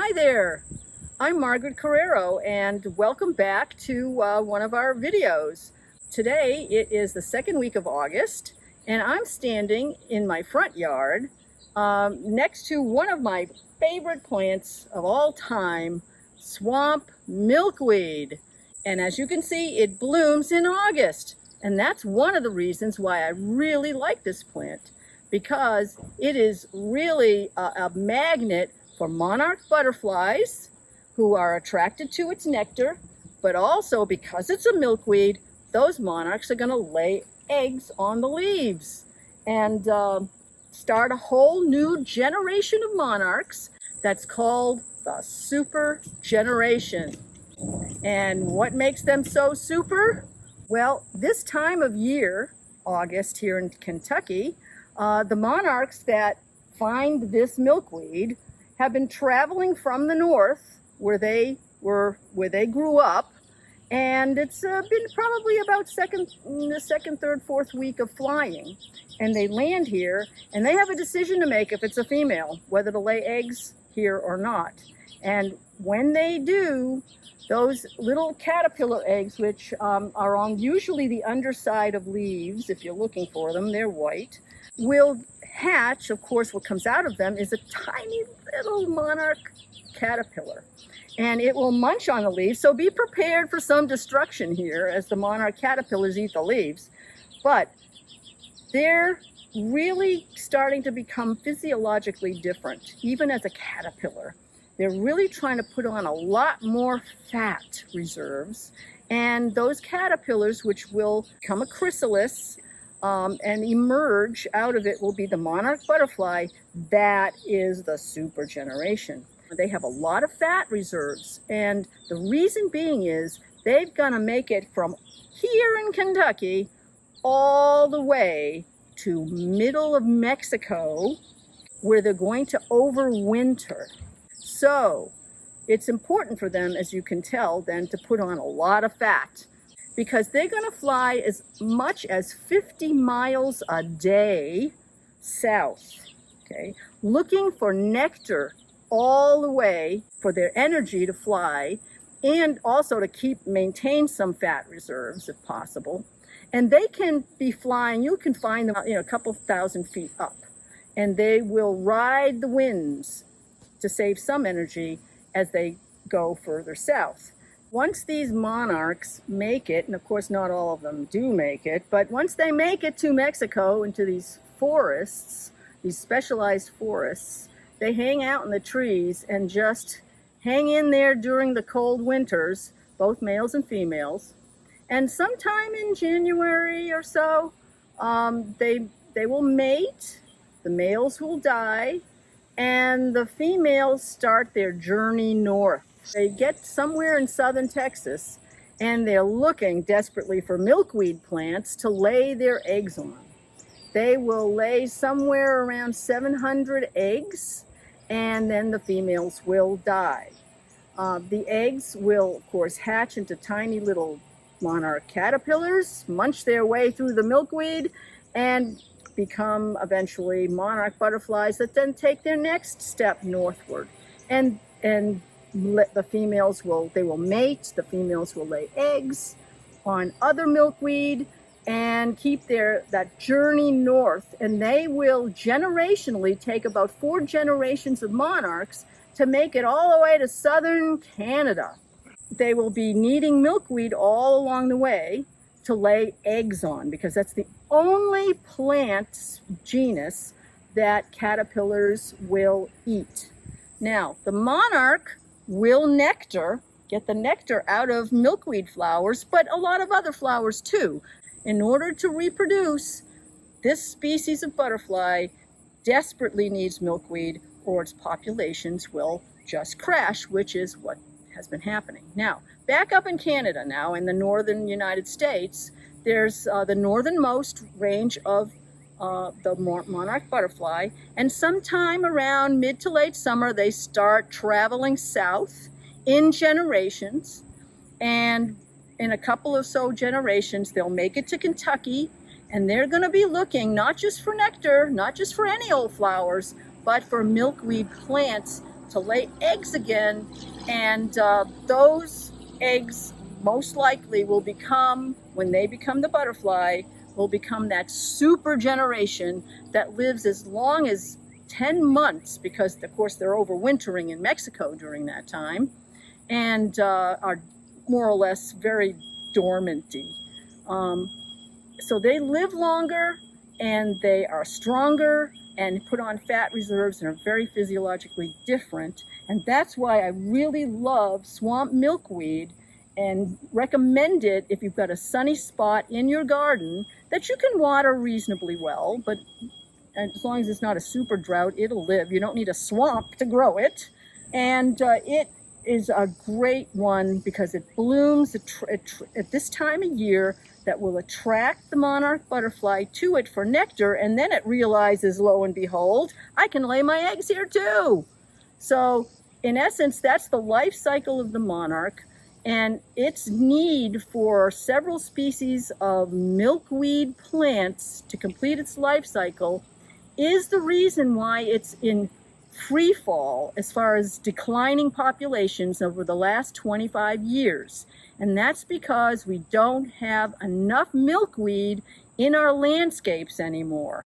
Hi there, I'm Margaret Carrero and welcome back to one of our videos. Today it is the second week of August and I'm standing in my front yard next to one of my favorite plants of all time, swamp milkweed. And as you can see, it blooms in August. And that's one of the reasons why I really like this plant, because it is really a magnet for monarch butterflies who are attracted to its nectar, but also because it's a milkweed, those monarchs are going to lay eggs on the leaves and start a whole new generation of monarchs that's called the super generation. And what makes them so super? Well, this time of year, August here in Kentucky, the monarchs that find this milkweed have been traveling from the north where they grew up, and it's been probably about the second, third, fourth week of flying, and they land here and they have a decision to make if it's a female, whether to lay eggs here or not. And when they do, those little caterpillar eggs, which are on usually the underside of leaves, if you're looking for them, they're white, will hatch. Of course, what comes out of them is a tiny little monarch caterpillar, and it will munch on the leaves. So be prepared for some destruction here as the monarch caterpillars eat the leaves. But they're really starting to become physiologically different, even as a caterpillar. They're really trying to put on a lot more fat reserves, and those caterpillars, which will become a chrysalis, and emerge out of it, will be the monarch butterfly. That is the super generation. They have a lot of fat reserves, and the reason being is they've got to make it from here in Kentucky all the way to middle of Mexico, where they're going to overwinter. So it's important for them, as you can tell, then to put on a lot of fat, because they're going to fly as much as 50 miles a day south, okay, looking for nectar all the way for their energy to fly, and also to maintain some fat reserves if possible. And they can be flying, you can find them, a couple thousand feet up, and they will ride the winds to save some energy as they go further south. Once these monarchs make it, and of course not all of them do make it, but once they make it to Mexico, into these forests, these specialized forests, they hang out in the trees and just hang in there during the cold winters, both males and females. And sometime in January or so, they will mate, the males will die, and the females start their journey north. They get somewhere in southern Texas, and they're looking desperately for milkweed plants to lay their eggs on. They will lay somewhere around 700 eggs, and then the females will die. The eggs will, of course, hatch into tiny little monarch caterpillars, munch their way through the milkweed, and become eventually monarch butterflies that then take their next step northward. And the females will mate, the females will lay eggs on other milkweed and keep that journey north. And they will generationally take about 4 generations of monarchs to make it all the way to southern Canada. They will be needing milkweed all along the way to lay eggs on, because that's the only plant genus that caterpillars will eat. Now, the monarch will get the nectar out of milkweed flowers, but a lot of other flowers too. In order to reproduce, this species of butterfly desperately needs milkweed, or its populations will just crash, which is what has been happening. Now, back up in Canada now, in the northern United States, there's the northernmost range of the monarch butterfly, and sometime around mid to late summer they start traveling south in generations, and in a couple of generations they'll make it to Kentucky, and they're going to be looking not just for nectar, not just for any old flowers, but for milkweed plants to lay eggs again, and those eggs most likely will become, when they become the butterfly, will become that super generation that lives as long as 10 months, because of course they're overwintering in Mexico during that time, and are more or less very dormanty. So they live longer, and they are stronger, and put on fat reserves, and are very physiologically different. And that's why I really love swamp milkweed, and recommend it if you've got a sunny spot in your garden that you can water reasonably well, but as long as it's not a super drought, it'll live. You don't need a swamp to grow it. And it is a great one because it blooms at this time of year that will attract the monarch butterfly to it for nectar, and then it realizes, lo and behold, I can lay my eggs here too. So in essence, that's the life cycle of the monarch, and its need for several species of milkweed plants to complete its life cycle is the reason why it's in free fall as far as declining populations over the last 25 years. And that's because we don't have enough milkweed in our landscapes anymore.